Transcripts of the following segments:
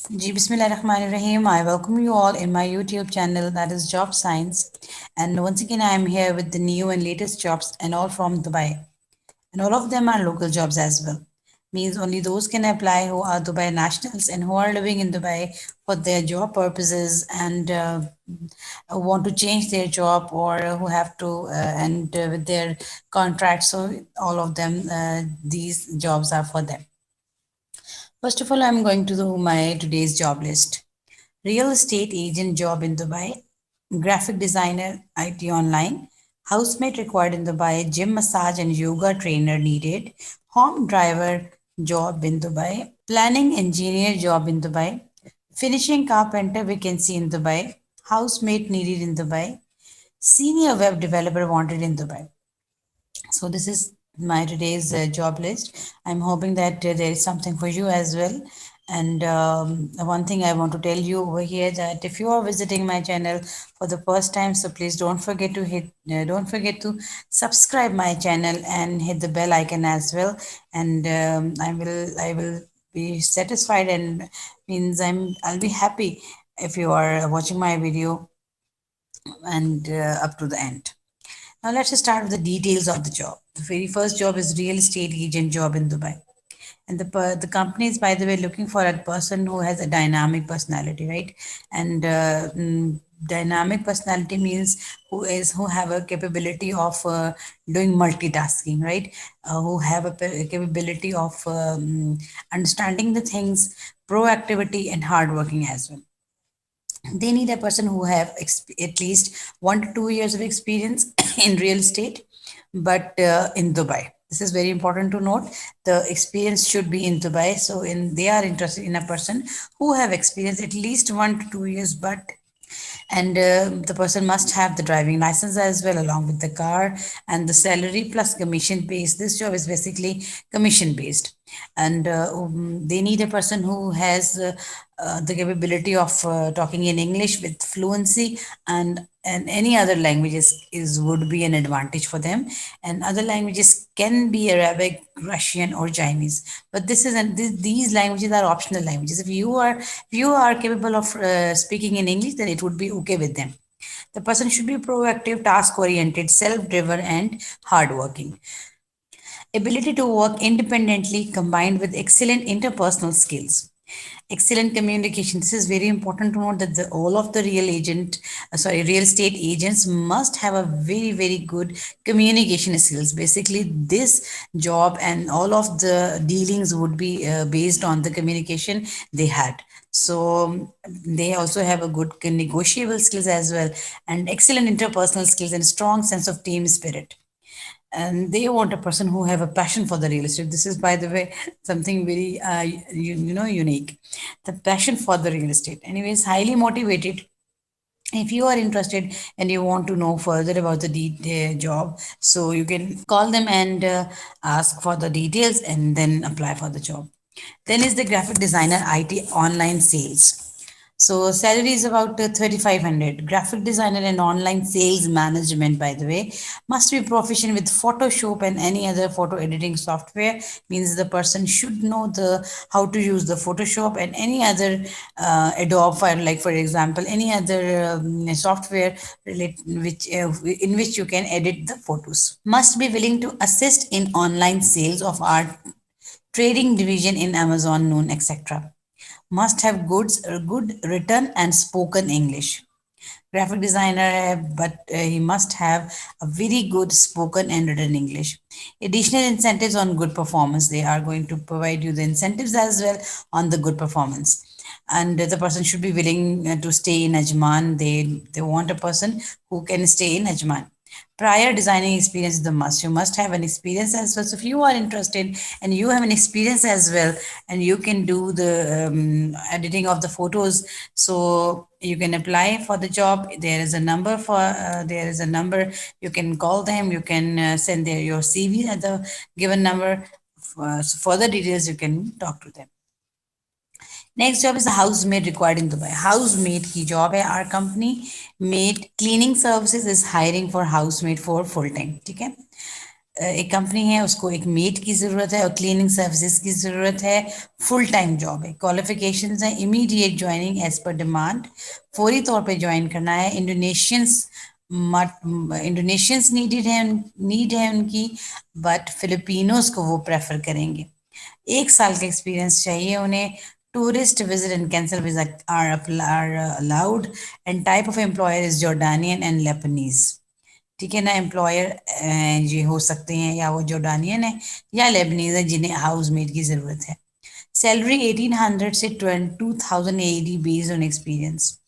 Ji Bismillahirrahmanirrahim. I welcome you all in my YouTube channel that is Job Science. And once again, I am here with the new and latest jobs and all from Dubai. And all of them are local jobs as well. Means only those can apply who are Dubai nationals and who are living in Dubai for their job purposes and want to change their job or who have to end with their contract. So all of them, these jobs are for them. First of all, I'm going to do my today's job list. Real estate agent job in Dubai, graphic designer IT online, housemate required in Dubai, gym massage and yoga trainer needed, home driver job in Dubai, planning engineer job in Dubai, finishing carpenter vacancy in Dubai, housemate needed in Dubai, senior web developer wanted in Dubai. So this is my today's job list. I'm hoping that there is something for you as well. And one thing I want to tell you over here that if you are visiting my channel for the first time, so please don't forget to subscribe my channel and hit the bell icon as well. And I will be satisfied and means I'll be happy if you are watching my video and up to the end. Now let's start with the details of the job. The very first job is real estate agent job in Dubai. And the company is, by the way, looking for a person who has a dynamic personality, right? And dynamic personality means who have a capability of doing multitasking, right? Who have a capability of understanding the things, proactivity, and hardworking as well. They need a person who have at least 1 to 2 years of experience in real estate, but in Dubai. This is very important to note. The experience should be in Dubai. So in they are interested in a person who have experience at least 1 to 2 years, but and the person must have the driving license as well along with the car, and the salary plus commission based. This job is basically commission based, and they need a person who has the capability of talking in English with fluency, and any other languages is would be an advantage for them, and other languages can be Arabic, Russian, or Chinese, but these languages are optional languages. If you are capable of speaking in English, then it would be okay with them. The person should be proactive, task oriented, self driven, and hardworking. Ability to work independently combined with excellent interpersonal skills. Excellent communication. This is very important to note that all of the real estate agents must have a very, very good communication skills. Basically, this job and all of the dealings would be based on the communication they had. So they also have a good negotiable skills as well, and excellent interpersonal skills and strong sense of team spirit, and they want a person who have a passion for the real estate. This is, by the way, something very unique, the passion for the real estate. Anyways, highly motivated. If you are interested and you want to know further about the job, so you can call them and ask for the details and then apply for the job. Then is the graphic designer IT online sales. So salary is about 3,500. Graphic designer and online sales management, by the way, must be proficient with Photoshop and any other photo editing software. Means the person should know the how to use the Photoshop and any other Adobe file, like for example, any other software in which you can edit the photos. Must be willing to assist in online sales of art, trading division in Amazon, Noon, etc. Must have good written and spoken English. Graphic designer, but he must have a very good spoken and written English. Additional incentives on good performance. They are going to provide you the incentives as well on the good performance. And the person should be willing to stay in Ajman. They want a person who can stay in Ajman. Prior designing experience is the must. You must have an experience as well. So if you are interested and you have an experience as well, and you can do the editing of the photos, so you can apply for the job. There is a number. You can call them. You can send your CV at the given number. So further details, you can talk to them. Next job is housemaid required in Dubai. Housemaid की job है. Our company maid cleaning services is hiring for housemaid for full time. ठीक है. एक company है, उसको एक met की ज़रूरत है और क्लीनिंग सर्विसेज की ज़रूरत है। फुल टाइम जॉब है। क्वालिफिकेशंस हैं immediate joining as per demand, फौरी तौर पे ज्वाइन करना है। इंडोनेशियंस नीड है उनकी, बट फिलिपिनोज को वो प्रेफर करेंगे। 1 साल का एक्सपीरियंस चाहिए उन्हें। Tourist visit and cancel visa are allowed and type of employer is Jordanian and Lebanese. ठीक है ना, एम्प्लॉयर ये हो सकते हैं या वो जॉर्डानियन है या लेबनीज है जिन्हें हाउस मेड की ज़रूरत है। सैलरी 1800 से 2000 AED based on experience.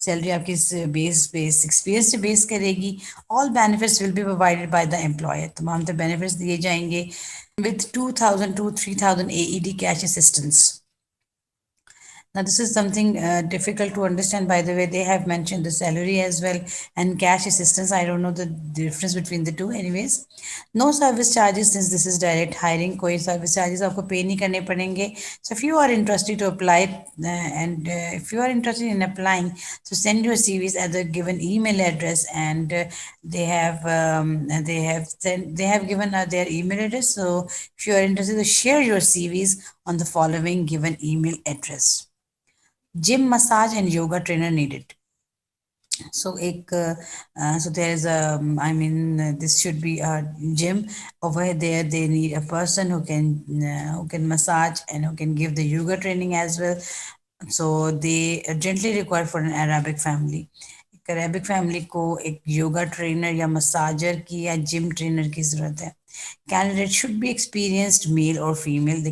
Salary आपकी बेस बेस एक्सपीरियंस से बेस करेगी। All benefits will be provided by the employer. तमाम तो बेनिफिट्स दिए जाएंगे with 2000 to 3000 AED cash assistance. Now, this is something difficult to understand. By the way, they have mentioned the salary as well and cash assistance. I don't know the difference between the two. Anyways, no service charges since this is direct hiring. कोई service charges आपको pay नहीं करने पड़ेंगे. So, if you are interested to apply and if you are interested in applying, so send your CVs at the given email address, and they have given their email address. So, if you are interested, to share your CVs on the following given email address. Gym, massage, and yoga trainer needed. So, so there is a, this should be a gym. Over there, they need a person who can massage and who can give the yoga training as well. So they urgently require for an Arabic family. एक Arabic family को एक yoga trainer या massager की या gym trainer की ज़रूरत है. Candidate should be experienced, male or female.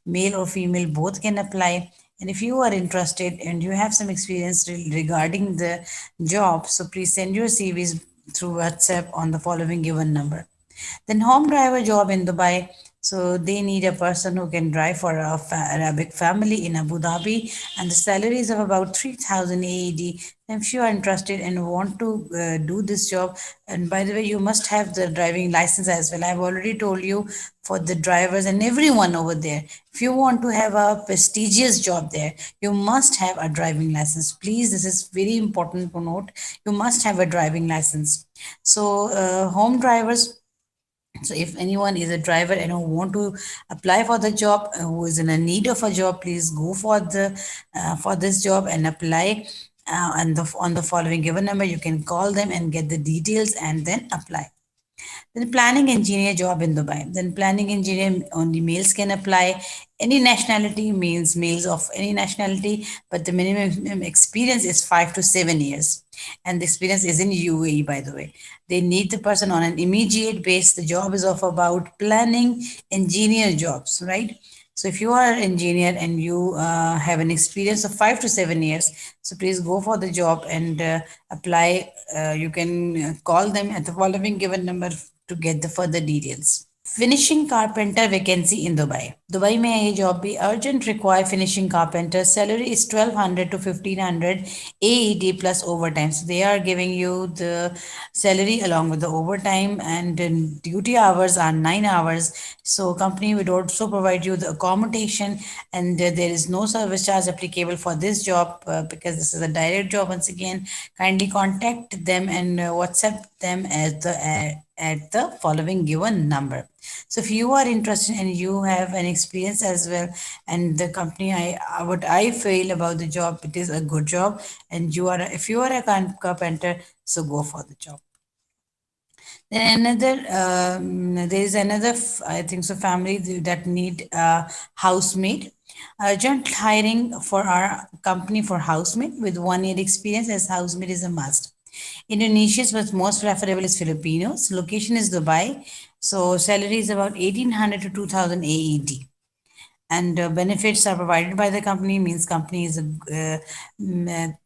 Male or female both can apply. And if you are interested and you have some experience regarding the job, so please send your CVs through WhatsApp on the following given number. Then home driver job in Dubai. So they need a person who can drive for a Arabic family in Abu Dhabi, and the salary is of about 3,000 AED. If you are interested and want to do this job, and by the way, you must have the driving license as well. I've already told you for the drivers and everyone over there. If you want to have a prestigious job there, you must have a driving license. Please, this is very important to note. You must have a driving license. So, home drivers, so if anyone is a driver and who want to apply for the job, who is in a need of a job, please go for this job and apply. And on the following given number, you can call them and get the details and then apply. Then planning engineer job in Dubai. Then planning engineer only males can apply. Any nationality means males of any nationality, but the minimum experience is 5 to 7 years. And the experience is in UAE, by the way. They need the person on an immediate base. The job is of about planning engineer jobs, right? So if you are an engineer and you have an experience of 5 to 7 years, so please go for the job and apply. You can call them at the following given number to get the further details. Finishing carpenter vacancy in Dubai. Dubai में है ये job भी. Urgent require finishing carpenter. Salary is 1200 to 1500 AED plus overtime. So they are giving you the salary along with the overtime, and duty hours are 9 hours. So company would also provide you the accommodation, and there is no service charge applicable for this job because this is a direct job. Once again, kindly contact them and WhatsApp them at the following given number. So if you are interested and you have an experience as well, and the company, what I feel about the job, it is a good job, and if you are a carpenter, so go for the job. Then there is another, I think so, family that need a housemaid. Urgent hiring for our company for housemaid with 1 year experience as housemaid is a must. Indonesians, but most preferable is Filipinos. Location is Dubai. So salary is about 1800 to 2000 AED. And benefits are provided by the company. Means company is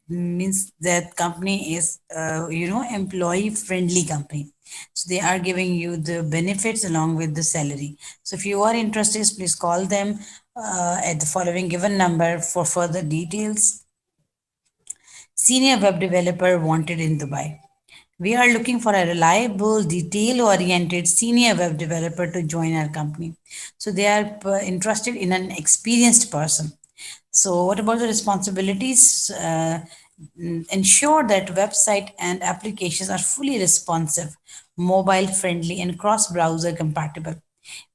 means that company is employee friendly company. So they are giving you the benefits along with the salary. So if you are interested, please call them at the following given number for further details. Senior web developer wanted in Dubai. We are looking for a reliable, detail-oriented senior web developer to join our company. So they are interested in an experienced person. So what about the responsibilities? ensure that website and applications are fully responsive, mobile friendly, and cross browser compatible.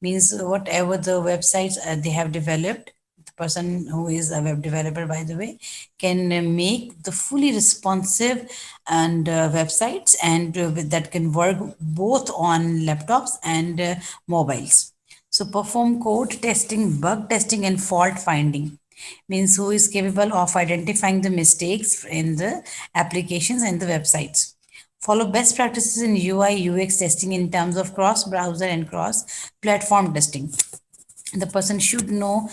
Means whatever the websites they have developed, the person who is a web developer, by the way, can make the fully responsive and websites and that can work both on laptops and mobiles. So perform code testing, bug testing, and fault finding. Means who is capable of identifying the mistakes in the applications and the websites. Follow best practices in UI UX testing in terms of cross browser and cross platform testing. The person should know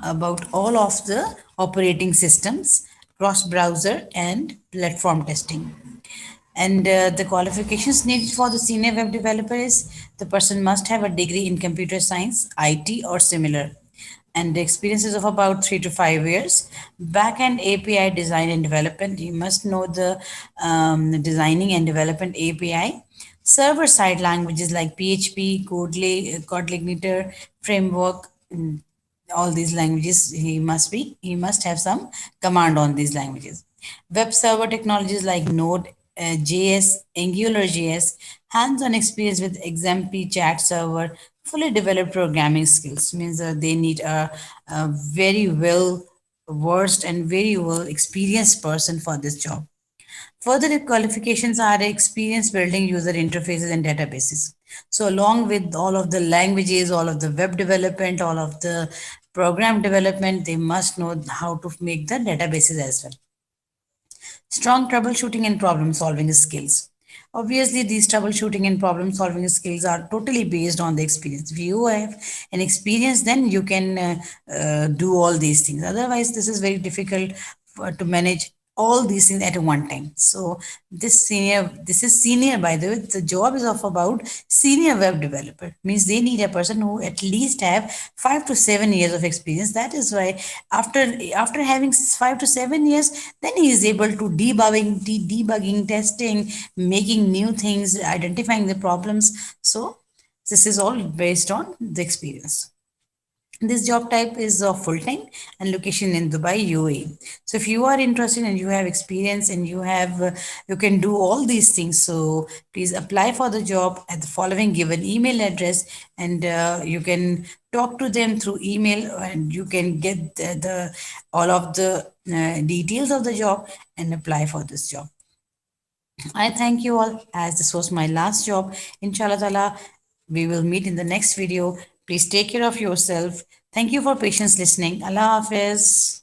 about all of the operating systems, cross browser and platform testing. And the qualifications needed for the senior web developer is the person must have a degree in computer science, IT, or similar, and the experiences of about 3 to 5 years. Backend API design and development, you must know the designing and development API. Server side languages like PHP, Codeigniter framework, all these languages he must have some command on these languages. Web server technologies like Node JS, Angular JS, hands-on experience with XMP chat server, fully developed programming skills. Means they need a very well versed and very well experienced person for this job. Further qualifications are experience building user interfaces and databases. So, along with all of the languages, all of the web development, all of the program development, they must know how to make the databases as well. Strong troubleshooting and problem solving skills. Obviously, these troubleshooting and problem solving skills are totally based on the experience. If you have an experience, then you can do all these things. Otherwise, this is very difficult to manage all these things at one time. So this is senior, by the way. The job is of about senior web developer. Means they need a person who at least have 5 to 7 years of experience. That is why after having 5 to 7 years, then he is able to debugging, testing, making new things, identifying the problems. So this is all based on the experience. This job type is full time and location in Dubai, UAE. So if you are interested and you have experience and you can do all these things, so please apply for the job at the following given email address, and you can talk to them through email, and you can get the all of the details of the job and apply for this job. I thank you all, as this was my last job. Inshallah Ta'ala, we will meet in the next video. Please take care of yourself. Thank you for patience listening. Allah Hafiz.